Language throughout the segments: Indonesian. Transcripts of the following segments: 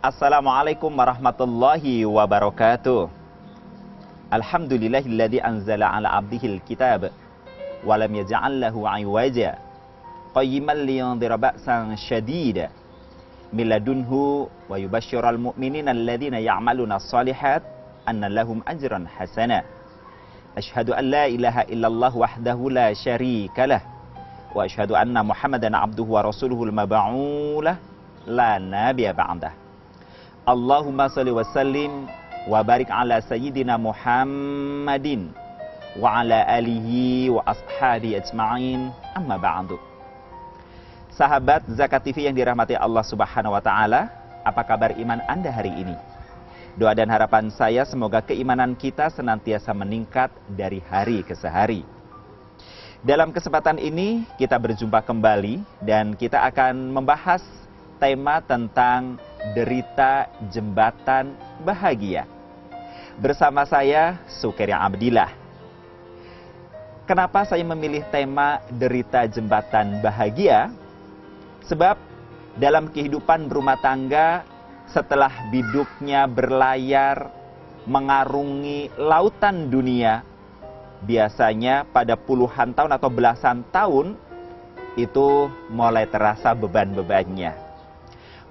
Assalamualaikum warahmatullahi wabarakatuh. Alhamdulillahilladzi anzala ala abdihil kitab wa lam yaj'al lahu 'iwaja qayyiman liyundhira ba'san syadida min ladunhu wa yubashshiral mu'minina alladhina ya'maluna shalihat anna lahum ajran hasana. Asyhadu an la ilaha illallah wahdahu la syarikalah wa asyhadu anna Muhammadan abduhu wa rasuluhul mab'uulah la nabiyya ba'dah. Allahumma shalli wa sallim wa barik ala sayyidina Muhammadin wa ala alihi wa ashabi ajma'in, amma ba'du. Sahabat Zakat TV yang dirahmati Allah Subhanahu wa taala, apa kabar iman Anda hari ini? Doa dan harapan saya semoga keimanan kita senantiasa meningkat dari hari ke hari. Dalam kesempatan ini kita berjumpa kembali dan kita akan membahas tema tentang derita jembatan bahagia. Bersama saya, Sukerya Abdillah. Kenapa saya memilih tema derita jembatan bahagia? Sebab dalam kehidupan berumah tangga, setelah biduknya berlayar mengarungi lautan dunia, biasanya pada puluhan tahun atau belasan tahun, itu mulai terasa beban-bebannya.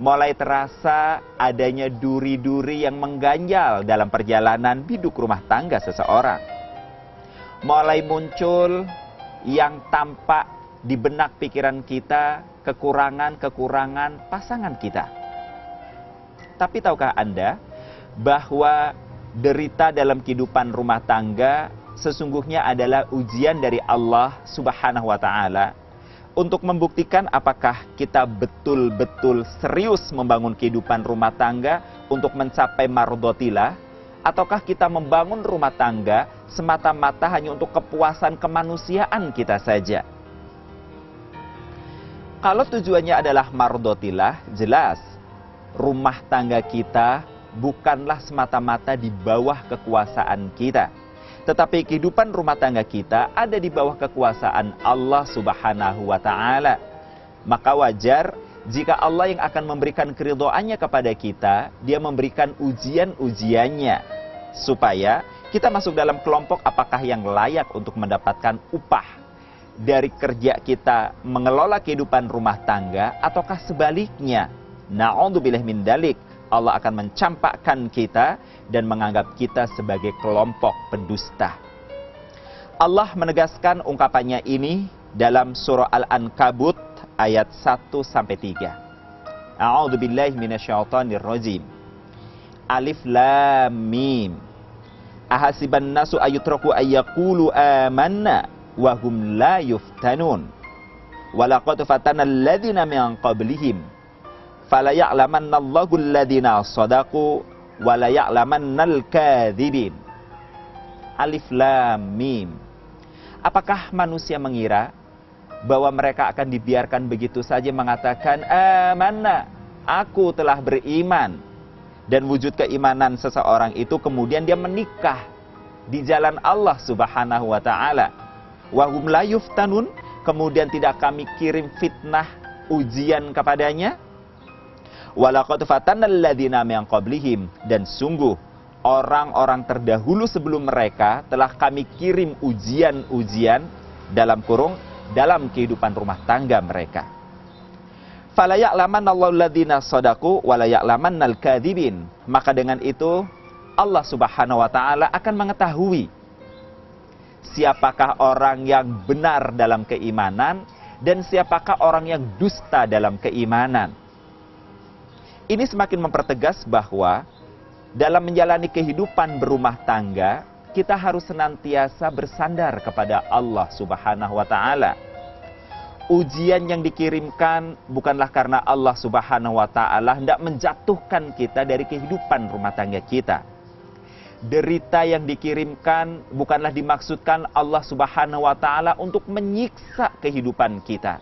Mulai terasa adanya duri-duri yang mengganjal dalam perjalanan biduk rumah tangga seseorang. Mulai muncul yang tampak di benak pikiran kita, kekurangan-kekurangan pasangan kita. Tapi tahukah Anda bahwa derita dalam kehidupan rumah tangga sesungguhnya adalah ujian dari Allah Subhanahu wa taala untuk membuktikan apakah kita betul-betul serius membangun kehidupan rumah tangga untuk mencapai mardhatillah, ataukah kita membangun rumah tangga semata-mata hanya untuk kepuasan kemanusiaan kita saja. Kalau tujuannya adalah mardhatillah, jelas rumah tangga kita bukanlah semata-mata di bawah kekuasaan kita, tetapi kehidupan rumah tangga kita ada di bawah kekuasaan Allah Subhanahu wa taala. Maka wajar jika Allah yang akan memberikan keridhaannya kepada kita, Dia memberikan ujian-ujiannya supaya kita masuk dalam kelompok apakah yang layak untuk mendapatkan upah dari kerja kita mengelola kehidupan rumah tangga, ataukah sebaliknya. Na'udzubillah min dzalik. Allah akan mencampakkan kita dan menganggap kita sebagai kelompok pendusta. Allah menegaskan ungkapannya ini dalam surah Al-Ankabut ayat 1-3. A'udzubillahi minasyaitonirrajim. Alif lam mim. Ahasiban nasu ayutraku ayyaqulu amanna wa hum la yuftanun. Walaqad fatana alladziina min qablihim. Fala ya'lamannallahu alladhina shadaqu wa la ya'lamannal kadzibin. Alif lam mim. Apakah manusia mengira bahwa mereka akan dibiarkan begitu saja mengatakan amanna, aku telah beriman, dan wujud keimanan seseorang itu kemudian dia menikah di jalan Allah Subhanahu wa taala. Wa hum la yuftanun, kemudian tidak kami kirim fitnah ujian kepadanya. Walaqad fatanna alladziina min qablihim, dan sungguh orang-orang terdahulu sebelum mereka telah kami kirim ujian-ujian dalam kehidupan rumah tangga mereka. Fala ya'lamannallahu alladziina shadaqu wa la ya'lamannal kadzibin. Maka dengan itu Allah Subhanahu wa taala akan mengetahui siapakah orang yang benar dalam keimanan dan siapakah orang yang dusta dalam keimanan. Ini semakin mempertegas bahwa dalam menjalani kehidupan berumah tangga, kita harus senantiasa bersandar kepada Allah Subhanahu wa taala. Ujian yang dikirimkan bukanlah karena Allah Subhanahu wa taala hendak menjatuhkan kita dari kehidupan rumah tangga kita. Derita yang dikirimkan bukanlah dimaksudkan Allah Subhanahu wa taala untuk menyiksa kehidupan kita.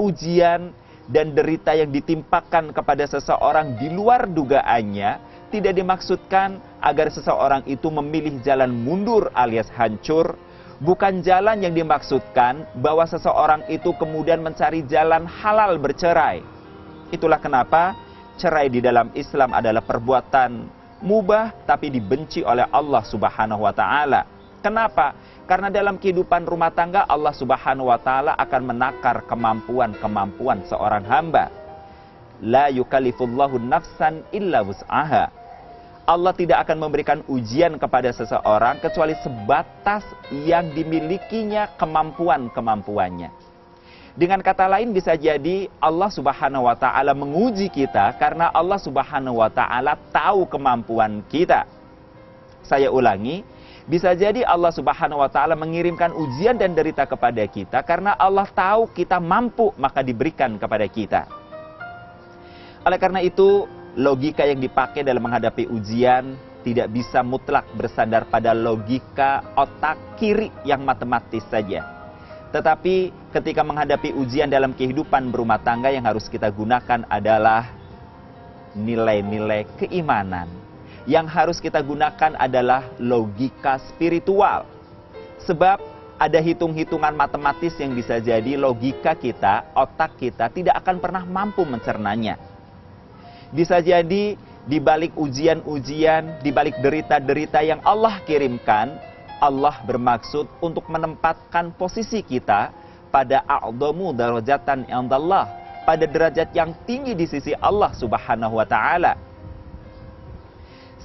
Ujian dan derita yang ditimpakan kepada seseorang di luar dugaannya tidak dimaksudkan agar seseorang itu memilih jalan mundur alias hancur, bukan jalan yang dimaksudkan bahwa seseorang itu kemudian mencari jalan halal bercerai. Itulah kenapa cerai di dalam Islam adalah perbuatan mubah tapi dibenci oleh Allah Subhanahu wa taala. Kenapa? Karena dalam kehidupan rumah tangga Allah Subhanahu wa taala akan menakar kemampuan seorang hamba. La yukallifullahu nafsan illa wus'aha. Allah tidak akan memberikan ujian kepada seseorang kecuali sebatas yang dimilikinya kemampuannya. Dengan kata lain bisa jadi Allah Subhanahu wa taala menguji kita karena Allah Subhanahu wa taala tahu kemampuan kita. Saya ulangi, bisa jadi Allah Subhanahu wa taala mengirimkan ujian dan derita kepada kita karena Allah tahu kita mampu maka diberikan kepada kita. Oleh karena itu, logika yang dipakai dalam menghadapi ujian tidak bisa mutlak bersandar pada logika otak kiri yang matematis saja. Tetapi ketika menghadapi ujian dalam kehidupan berumah tangga yang harus kita gunakan adalah nilai-nilai keimanan. Yang harus kita gunakan adalah logika spiritual. Sebab ada hitung-hitungan matematis yang bisa jadi logika kita, otak kita tidak akan pernah mampu mencernanya. Bisa jadi di balik ujian-ujian, di balik derita-derita yang Allah kirimkan, Allah bermaksud untuk menempatkan posisi kita pada a'dhamu darajatan indallah, pada derajat yang tinggi di sisi Allah Subhanahu wa taala.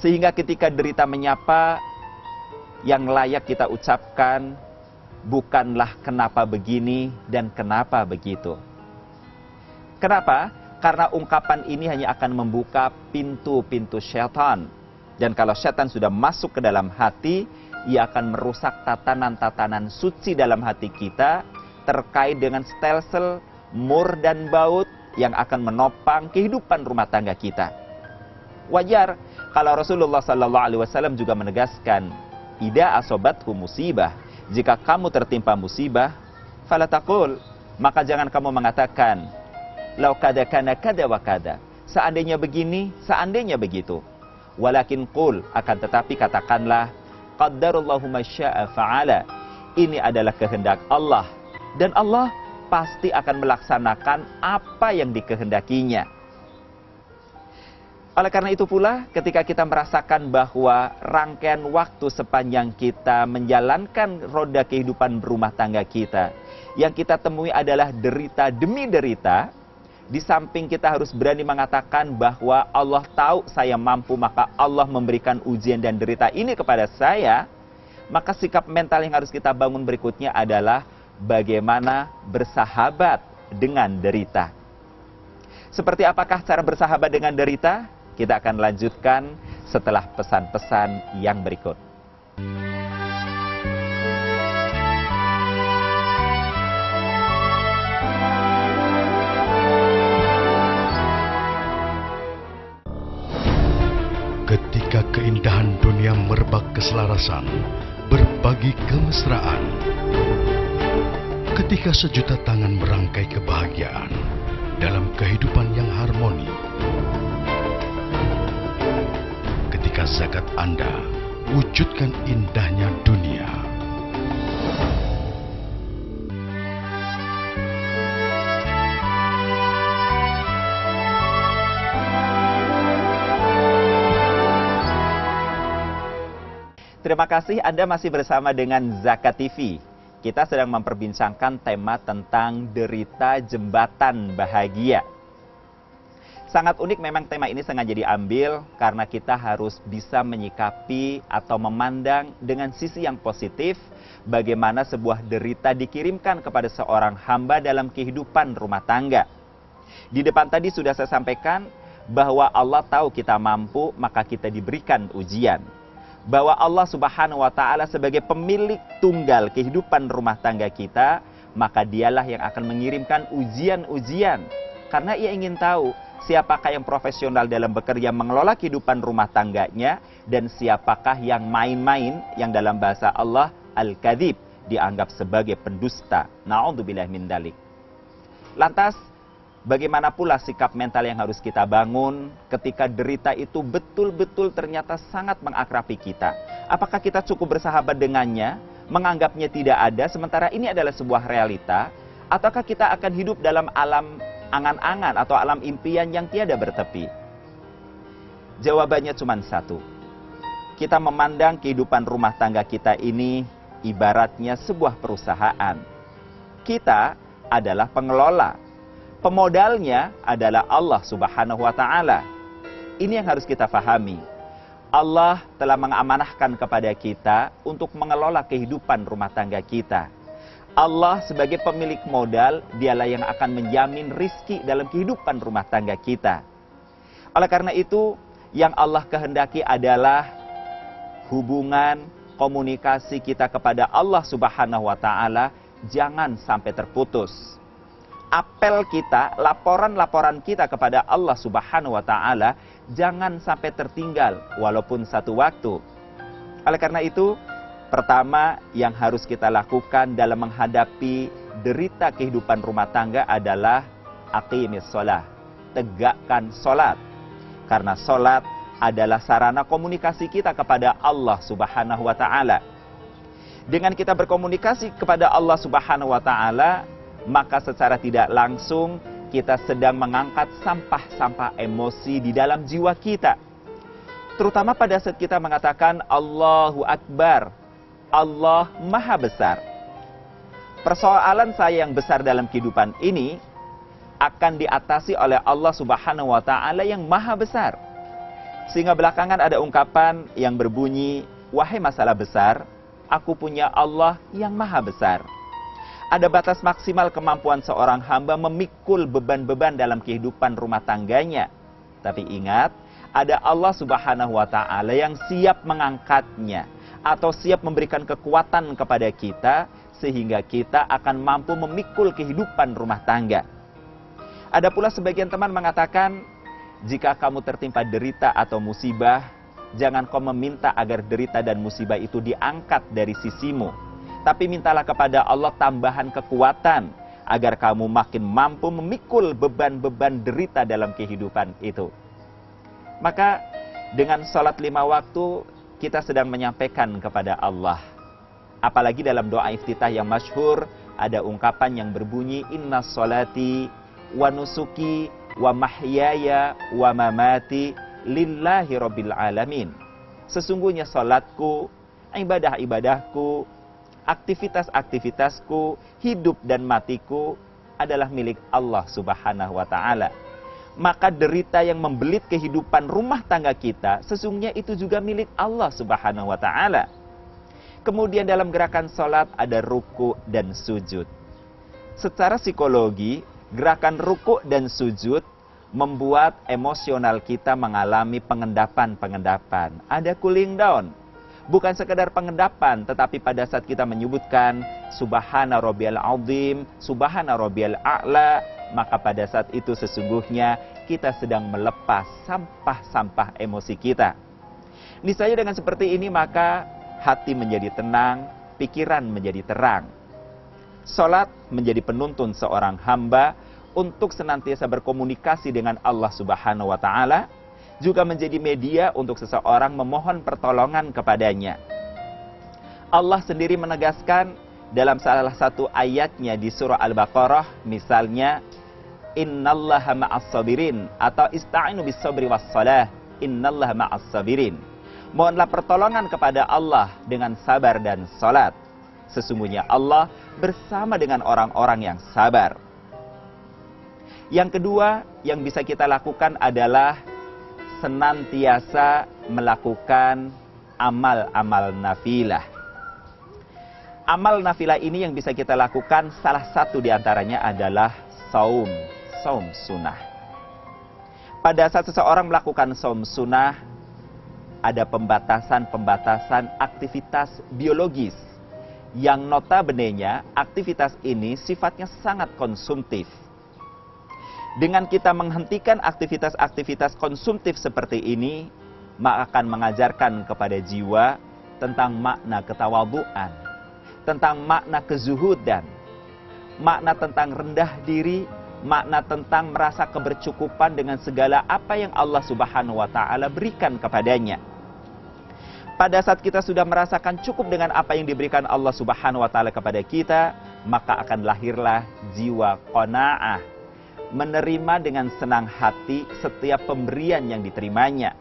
Sehingga ketika derita menyapa, yang layak kita ucapkan bukanlah kenapa begini dan kenapa begitu. Kenapa? Karena ungkapan ini hanya akan membuka pintu-pintu syaitan. Dan kalau syaitan sudah masuk ke dalam hati, ia akan merusak tatanan-tatanan suci dalam hati kita terkait dengan stelsel, mur dan baut yang akan menopang kehidupan rumah tangga kita. Wajar kalau Rasulullah SAW juga menegaskan, "Idza asobathu musibah," jika kamu tertimpa musibah, fala taqul, maka jangan kamu mengatakan, "Lau kada kana kada wa kada," seandainya begini, seandainya begitu. Walakin qul, akan tetapi katakanlah, qaddarallahu ma syaa fa'ala. Ini adalah kehendak Allah dan Allah pasti akan melaksanakan apa yang dikehendakinya. Oleh karena itu pula, ketika kita merasakan bahwa rangkaian waktu sepanjang kita menjalankan roda kehidupan berumah tangga kita, yang kita temui adalah derita demi derita, di samping kita harus berani mengatakan bahwa Allah tahu saya mampu, maka Allah memberikan ujian dan derita ini kepada saya, maka sikap mental yang harus kita bangun berikutnya adalah bagaimana bersahabat dengan derita. Seperti apakah cara bersahabat dengan derita? Kita akan lanjutkan setelah pesan-pesan yang berikut. Ketika keindahan dunia merebak keselarasan, berbagi kemesraan. Ketika sejuta tangan merangkai kebahagiaan dalam kehidupan yang harmoni. Ketika zakat Anda wujudkan indahnya dunia. Terima kasih Anda masih bersama dengan Zakat TV. Kita sedang memperbincangkan tema tentang derita jembatan bahagia. Sangat unik memang tema ini sengaja diambil karena kita harus bisa menyikapi atau memandang dengan sisi yang positif bagaimana sebuah derita dikirimkan kepada seorang hamba dalam kehidupan rumah tangga. Di depan tadi sudah saya sampaikan bahwa Allah tahu kita mampu, maka kita diberikan ujian. Bahwa Allah Subhanahu wa taala sebagai pemilik tunggal kehidupan rumah tangga kita, maka dialah yang akan mengirimkan ujian-ujian. Karena ia ingin tahu siapakah yang profesional dalam bekerja mengelola kehidupan rumah tangganya dan siapakah yang main-main, yang dalam bahasa Allah al-kadzib, dianggap sebagai pendusta. Na'udzubillah min dzalik. Lantas bagaimana pula sikap mental yang harus kita bangun ketika derita itu betul-betul ternyata sangat mengakrabi kita? Apakah kita cukup bersahabat dengannya, menganggapnya tidak ada, sementara ini adalah sebuah realita? Ataukah kita akan hidup dalam alam angan-angan atau alam impian yang tiada bertepi? Jawabannya cuma satu. Kita memandang kehidupan rumah tangga kita ini ibaratnya sebuah perusahaan. Kita adalah pengelola. Pemodalnya adalah Allah Subhanahu wa Ta'ala. Ini yang harus kita pahami. Allah telah mengamanahkan kepada kita untuk mengelola kehidupan rumah tangga kita. Allah sebagai pemilik modal, dialah yang akan menjamin rizki dalam kehidupan rumah tangga kita. Oleh karena itu, yang Allah kehendaki adalah hubungan, komunikasi kita kepada Allah Subhanahu wa Ta'ala jangan sampai terputus. Apel kita, laporan-laporan kita kepada Allah Subhanahu wa Ta'ala jangan sampai tertinggal walaupun satu waktu. Oleh karena itu, pertama yang harus kita lakukan dalam menghadapi derita kehidupan rumah tangga adalah aqimis sholah, tegakkan sholat. Karena sholat adalah sarana komunikasi kita kepada Allah Subhanahu wa Ta'ala. Dengan kita berkomunikasi kepada Allah Subhanahu wa Ta'ala, maka secara tidak langsung kita sedang mengangkat sampah-sampah emosi di dalam jiwa kita. Terutama pada saat kita mengatakan Allahu Akbar, Allah Maha Besar. Persoalan saya yang besar dalam kehidupan ini akan diatasi oleh Allah Subhanahu wa Ta'ala yang Maha Besar. Sehingga belakangan ada ungkapan yang berbunyi, wahai masalah besar, aku punya Allah yang Maha Besar. Ada batas maksimal kemampuan seorang hamba memikul beban-beban dalam kehidupan rumah tangganya. Tapi ingat, ada Allah Subhanahu wa Ta'ala yang siap mengangkatnya atau siap memberikan kekuatan kepada kita sehingga kita akan mampu memikul kehidupan rumah tangga. Ada pula sebagian teman mengatakan, jika kamu tertimpa derita atau musibah, jangan kau meminta agar derita dan musibah itu diangkat dari sisimu. Tapi mintalah kepada Allah tambahan kekuatan agar kamu makin mampu memikul beban-beban derita dalam kehidupan itu. Maka dengan sholat 5 waktu kita sedang menyampaikan kepada Allah. Apalagi dalam doa iftitah yang masyhur ada ungkapan yang berbunyi inna sholati wa nusuki wa mahyaya wa mamati lillahi rabbil alamin. Sesungguhnya sholatku, ibadah-ibadahku, aktivitas-aktivitasku, hidup dan matiku adalah milik Allah Subhanahu wa Ta'ala. Maka derita yang membelit kehidupan rumah tangga kita, sesungguhnya itu juga milik Allah Subhanahu wa Ta'ala. Kemudian dalam gerakan sholat ada ruku dan sujud. Secara psikologi, gerakan ruku dan sujud membuat emosional kita mengalami pengendapan-pengendapan. Ada cooling down. Bukan sekedar pengendapan, tetapi pada saat kita menyebutkan Subhana Rabbiyal Azim, Subhana Rabbiyal A'la, maka pada saat itu sesungguhnya kita sedang melepas sampah-sampah emosi kita. Niscaya dengan seperti ini maka hati menjadi tenang, pikiran menjadi terang. Salat menjadi penuntun seorang hamba untuk senantiasa berkomunikasi dengan Allah Subhanahu wa Ta'ala, juga menjadi media untuk seseorang memohon pertolongan kepadanya. Allah sendiri menegaskan dalam salah satu ayatnya di surah Al-Baqarah, misalnya, Innallaha ma'as sabirin, atau ista'inu bis sabri was salah, Innallaha ma'as sabirin. Mohonlah pertolongan kepada Allah dengan sabar dan salat. Sesungguhnya Allah bersama dengan orang-orang yang sabar. Yang kedua yang bisa kita lakukan adalah senantiasa melakukan amal-amal nafilah. Amal nafilah ini yang bisa kita lakukan salah satu diantaranya adalah saum sunnah. Pada saat seseorang melakukan saum sunnah, ada pembatasan-pembatasan aktivitas biologis yang notabene-nya aktivitas ini sifatnya sangat konsumtif. Dengan kita menghentikan aktivitas-aktivitas konsumtif seperti ini, maka akan mengajarkan kepada jiwa tentang makna ketawaduan, tentang makna kezuhudan, makna tentang rendah diri, makna tentang merasa kebercukupan dengan segala apa yang Allah Subhanahu wa Ta'ala berikan kepadanya. Pada saat kita sudah merasakan cukup dengan apa yang diberikan Allah Subhanahu wa Ta'ala kepada kita, maka akan lahirlah jiwa qanaah, menerima dengan senang hati setiap pemberian yang diterimanya.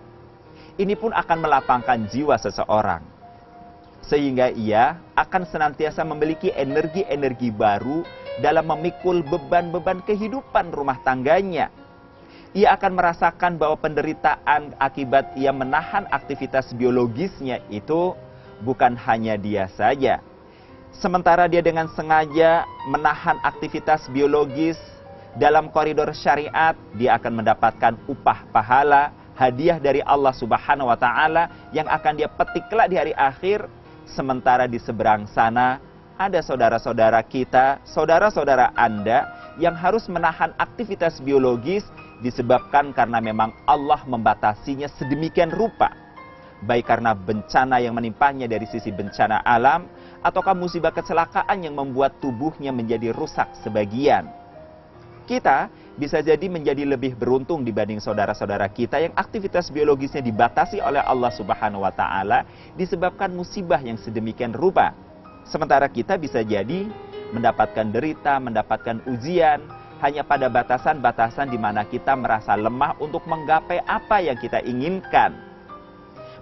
ini pun akan melapangkan jiwa seseorang. Sehingga ia akan senantiasa memiliki energi-energi baru dalam memikul beban-beban kehidupan rumah tangganya. Ia akan merasakan bahwa penderitaan akibat ia menahan aktivitas biologisnya itu bukan hanya dia saja. Sementara dia dengan sengaja menahan aktivitas biologis dalam koridor syariat, dia akan mendapatkan upah pahala, hadiah dari Allah Subhanahu wa Ta'ala yang akan dia petik kelak di hari akhir. Sementara di seberang sana ada saudara-saudara kita, saudara-saudara Anda yang harus menahan aktivitas biologis disebabkan karena memang Allah membatasinya sedemikian rupa. Baik karena bencana yang menimpanya dari sisi bencana alam, ataukah musibah kecelakaan yang membuat tubuhnya menjadi rusak sebagian. Kita bisa jadi menjadi lebih beruntung dibanding saudara-saudara kita yang aktivitas biologisnya dibatasi oleh Allah Subhanahu wa Ta'ala disebabkan musibah yang sedemikian rupa. Sementara kita bisa jadi mendapatkan derita, mendapatkan ujian hanya pada batasan-batasan di mana kita merasa lemah untuk menggapai apa yang kita inginkan.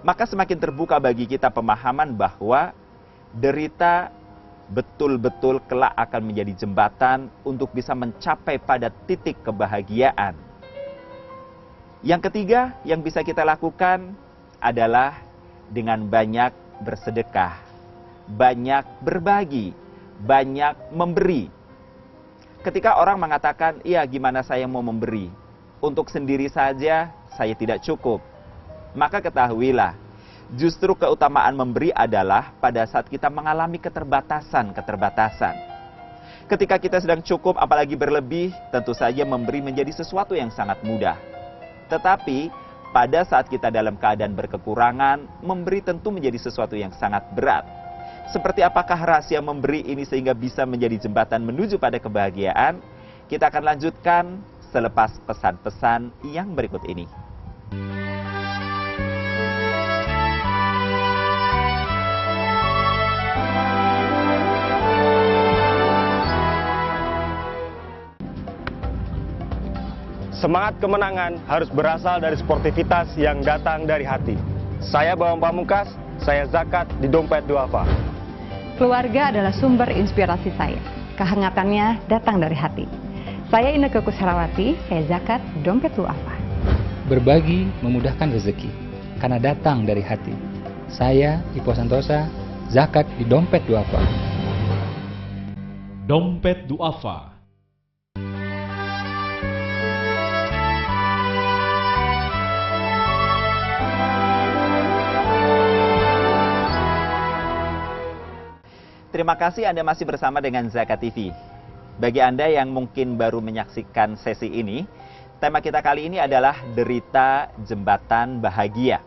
Maka semakin terbuka bagi kita pemahaman bahwa derita betul-betul kelak akan menjadi jembatan untuk bisa mencapai pada titik kebahagiaan. Yang ketiga yang bisa kita lakukan adalah dengan banyak bersedekah, banyak berbagi, banyak memberi. Ketika orang mengatakan, iya gimana saya mau memberi? Untuk sendiri saja saya tidak cukup. Maka ketahuilah, justru keutamaan memberi adalah pada saat kita mengalami keterbatasan. Ketika kita sedang cukup, apalagi berlebih, tentu saja memberi menjadi sesuatu yang sangat mudah. Tetapi, pada saat kita dalam keadaan berkekurangan, memberi tentu menjadi sesuatu yang sangat berat. Seperti apakah rahasia memberi ini sehingga bisa menjadi jembatan menuju pada kebahagiaan? Kita akan lanjutkan selepas pesan-pesan yang berikut ini. Semangat kemenangan harus berasal dari sportivitas yang datang dari hati. Saya Bambang Pamungkas, saya zakat di Dompet Duafa. Keluarga adalah sumber inspirasi saya. Kehangatannya datang dari hati. Saya Inneke Koesherawati, saya zakat di Dompet Duafa. Berbagi memudahkan rezeki, karena datang dari hati. Saya Ipo Santosa, zakat di Dompet Duafa. Dompet Duafa. Terima kasih Anda masih bersama dengan Zakat TV. Bagi Anda yang mungkin baru menyaksikan sesi ini, tema kita kali ini adalah derita jembatan bahagia.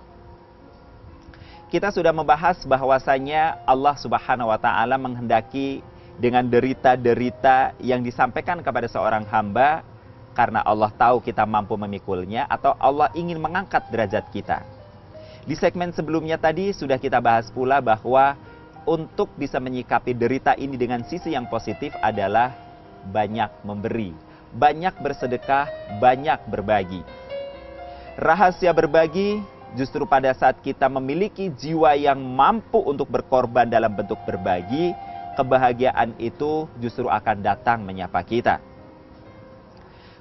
Kita sudah membahas bahwasanya Allah Subhanahu wa Ta'ala menghendaki dengan derita-derita yang disampaikan kepada seorang hamba karena Allah tahu kita mampu memikulnya atau Allah ingin mengangkat derajat kita. Di segmen sebelumnya tadi sudah kita bahas pula bahwa untuk bisa menyikapi derita ini dengan sisi yang positif adalah banyak memberi, banyak bersedekah, banyak berbagi. Rahasia berbagi justru pada saat kita memiliki jiwa yang mampu untuk berkorban dalam bentuk berbagi, kebahagiaan itu justru akan datang menyapa kita.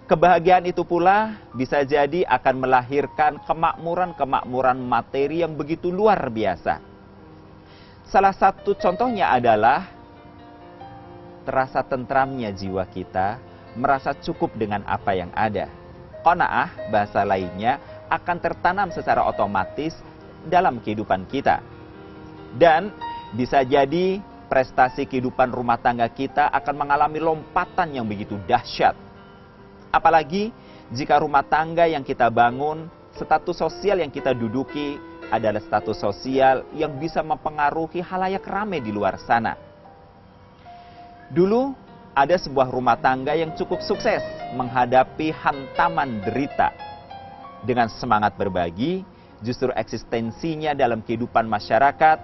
Kebahagiaan itu pula bisa jadi akan melahirkan kemakmuran-kemakmuran materi yang begitu luar biasa. Salah satu contohnya adalah terasa tentramnya jiwa kita, merasa cukup dengan apa yang ada. Qanaah, bahasa lainnya, akan tertanam secara otomatis dalam kehidupan kita. Dan bisa jadi prestasi kehidupan rumah tangga kita akan mengalami lompatan yang begitu dahsyat. Apalagi jika rumah tangga yang kita bangun, status sosial yang kita duduki, adalah status sosial yang bisa mempengaruhi halayak ramai di luar sana. Dulu ada sebuah rumah tangga yang cukup sukses menghadapi hantaman derita. Dengan semangat berbagi, justru eksistensinya dalam kehidupan masyarakat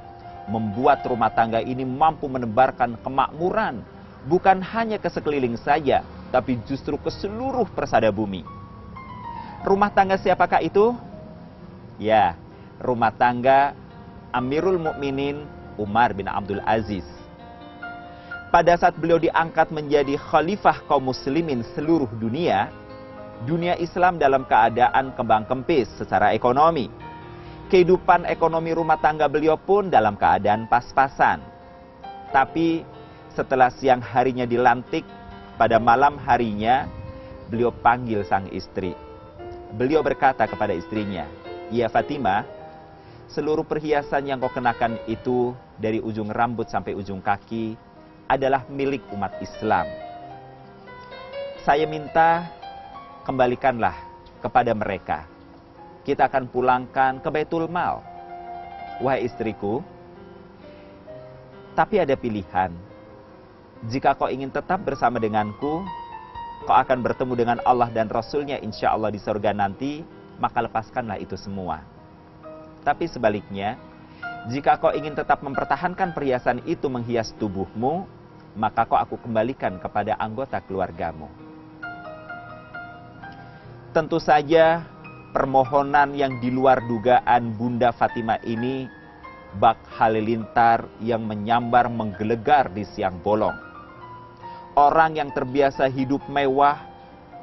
membuat rumah tangga ini mampu menebarkan kemakmuran, bukan hanya ke sekeliling saja, tapi justru ke seluruh persada bumi. Rumah tangga siapakah itu? Ya, rumah tangga Amirul Mukminin Umar bin Abdul Aziz. Pada saat beliau diangkat menjadi khalifah kaum muslimin seluruh dunia, dunia Islam dalam keadaan kembang kempis secara ekonomi. Kehidupan ekonomi rumah tangga beliau pun dalam keadaan pas-pasan. Tapi setelah siang harinya dilantik, pada malam harinya beliau panggil sang istri. Beliau berkata kepada istrinya, "Ya Fatimah, seluruh perhiasan yang kau kenakan itu dari ujung rambut sampai ujung kaki adalah milik umat Islam. Saya minta kembalikanlah kepada mereka. Kita akan pulangkan ke Baitul Mal. Wahai istriku, tapi ada pilihan. Jika kau ingin tetap bersama denganku, kau akan bertemu dengan Allah dan Rasul-Nya insya Allah di surga nanti, maka lepaskanlah itu semua. Tapi sebaliknya, jika kau ingin tetap mempertahankan perhiasan itu menghias tubuhmu, maka kau aku kembalikan kepada anggota keluargamu." Tentu saja permohonan yang di luar dugaan Bunda Fatimah ini bak halilintar yang menyambar menggelegar di siang bolong. Orang yang terbiasa hidup mewah,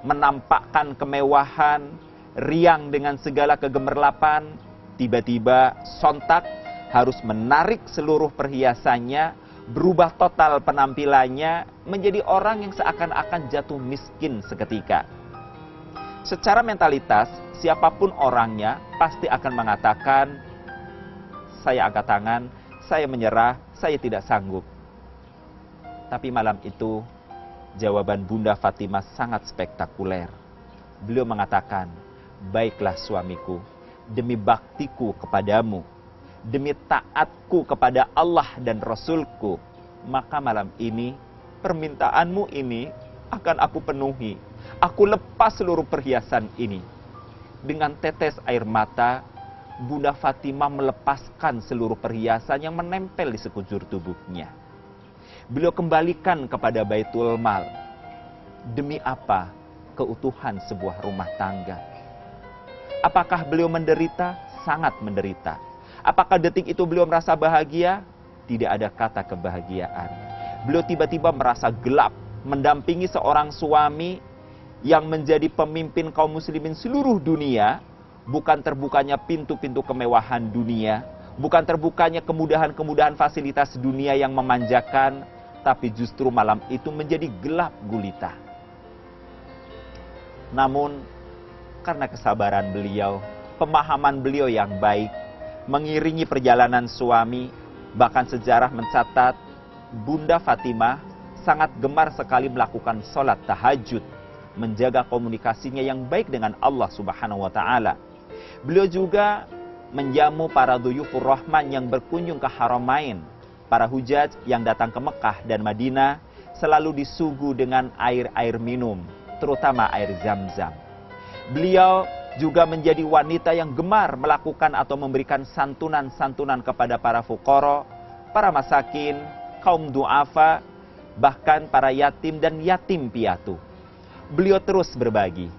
menampakkan kemewahan, riang dengan segala kegemerlapan, tiba-tiba sontak harus menarik seluruh perhiasannya, berubah total penampilannya menjadi orang yang seakan-akan jatuh miskin seketika. Secara mentalitas, siapapun orangnya pasti akan mengatakan, "Saya angkat tangan, saya menyerah, saya tidak sanggup." Tapi malam itu, jawaban Bunda Fatimah sangat spektakuler. Beliau mengatakan, "Baiklah suamiku, demi baktiku kepadamu, demi taatku kepada Allah dan Rasulku, maka malam ini permintaanmu ini akan aku penuhi. Aku lepas seluruh perhiasan ini." Dengan tetes air mata, Bunda Fatimah melepaskan seluruh perhiasan yang menempel di sekujur tubuhnya. Beliau kembalikan kepada Baitul Mal. Demi apa? Keutuhan sebuah rumah tangga. Apakah beliau menderita? Sangat menderita. Apakah detik itu beliau merasa bahagia? Tidak ada kata kebahagiaan. Beliau tiba-tiba merasa gelap mendampingi seorang suami yang menjadi pemimpin kaum muslimin seluruh dunia. Bukan terbukanya pintu-pintu kemewahan dunia, bukan terbukanya kemudahan-kemudahan fasilitas dunia yang memanjakan, tapi justru malam itu menjadi gelap gulita. Namun, karena kesabaran beliau, pemahaman beliau yang baik, mengiringi perjalanan suami, bahkan sejarah mencatat, Bunda Fatimah sangat gemar sekali melakukan sholat tahajud, menjaga komunikasinya yang baik dengan Allah Subhanahu wa Ta'ala. Beliau juga menjamu para duyufur rahman yang berkunjung ke Haramain. Para hujaj yang datang ke Mekah dan Madinah selalu disuguh dengan air-air minum, terutama air Zam-Zam. Beliau juga menjadi wanita yang gemar melakukan atau memberikan santunan-santunan kepada para fuqara, para masakin, kaum du'afa, bahkan para yatim dan yatim piatu. Beliau terus berbagi.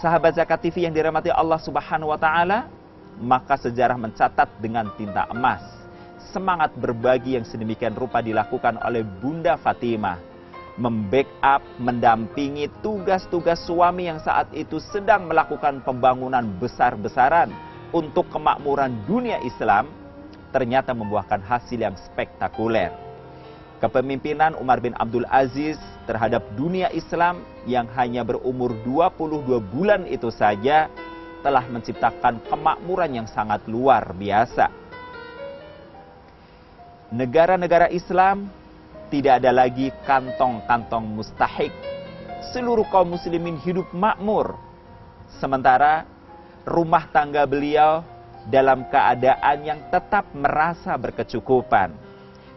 Sahabat Zakat TV yang dirahmati Allah Subhanahu wa Ta'ala, maka sejarah mencatat dengan tinta emas semangat berbagi yang sedemikian rupa dilakukan oleh Bunda Fatimah, membackup, mendampingi tugas-tugas suami yang saat itu sedang melakukan pembangunan besar-besaran untuk kemakmuran dunia Islam, ternyata membuahkan hasil yang spektakuler. Kepemimpinan Umar bin Abdul Aziz terhadap dunia Islam yang hanya berumur 22 bulan itu saja telah menciptakan kemakmuran yang sangat luar biasa. Negara-negara Islam tidak ada lagi kantong-kantong mustahik. Seluruh kaum muslimin hidup makmur. Sementara rumah tangga beliau dalam keadaan yang tetap merasa berkecukupan.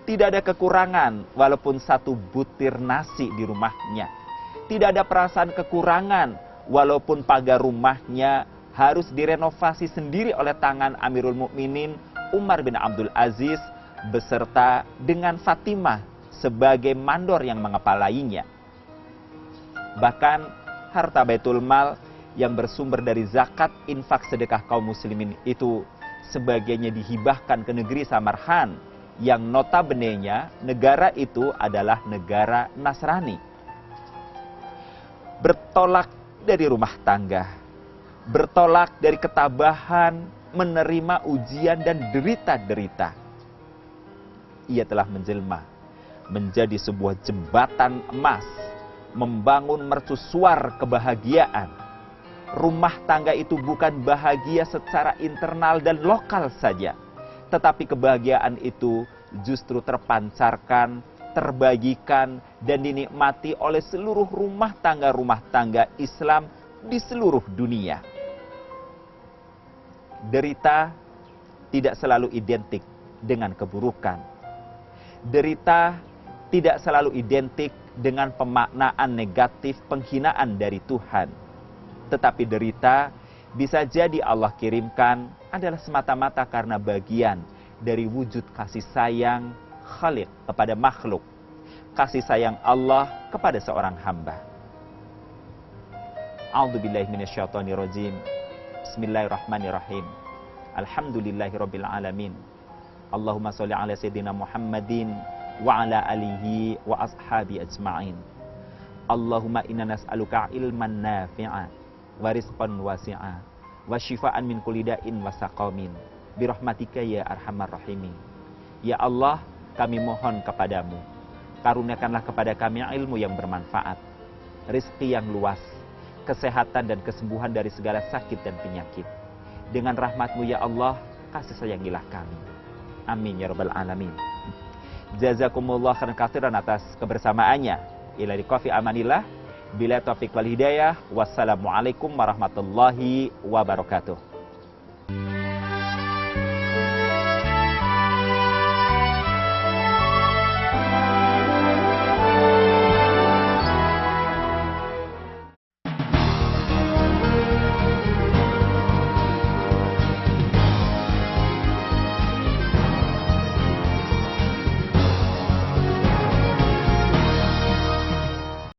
Tidak ada kekurangan walaupun satu butir nasi di rumahnya. Tidak ada perasaan kekurangan walaupun pagar rumahnya harus direnovasi sendiri oleh tangan Amirul Mukminin Umar bin Abdul Aziz beserta dengan Fatimah sebagai mandor yang mengepalainya. Bahkan harta Baitul Mal yang bersumber dari zakat, infak, sedekah kaum muslimin itu sebagiannya dihibahkan ke negeri Samarkand yang notabene-nya negara itu adalah negara Nasrani. Bertolak dari rumah tangga, bertolak dari ketabahan, menerima ujian dan derita-derita. Ia telah menjelma menjadi sebuah jembatan emas, membangun mercusuar kebahagiaan. Rumah tangga itu bukan bahagia secara internal dan lokal saja, tetapi kebahagiaan itu justru terpancarkan, terbagikan, dan dinikmati oleh seluruh rumah tangga Islam di seluruh dunia. Derita tidak selalu identik dengan keburukan. Derita tidak selalu identik dengan pemaknaan negatif, penghinaan dari Tuhan. Tetapi derita bisa jadi Allah kirimkan adalah semata-mata karena bagian dari wujud kasih sayang Khaliq kepada makhluk. Kasih sayang Allah kepada seorang hamba. A'udzubillahi minasyaitonirrajim. Bismillahirrahmanirrahim. Alhamdulillahirabbil alamin. Allahumma sholli ala sayyidina Muhammadin wa ala alihi wa ashabi ajma'in. Allahumma inna nas'aluka ilman nafi'a wa rizqan wasi'a wa syifaan min kulli da'in wa saqamin bi rahmatika ya arhamar rahimin. Ya Allah, kami mohon kepadamu, karuniakanlah kepada kami ilmu yang bermanfaat, rizki yang luas, kesehatan dan kesembuhan dari segala sakit dan penyakit. Dengan rahmat-Mu ya Allah, kasih sayangilah kami. Amin ya rabbal alamin. Jazakumullah khairan katsiran atas kebersamaannya. Ila liqa fi amanillah. Bila taufiq wal hidayah. Wassalamualaikum warahmatullahi wabarakatuh.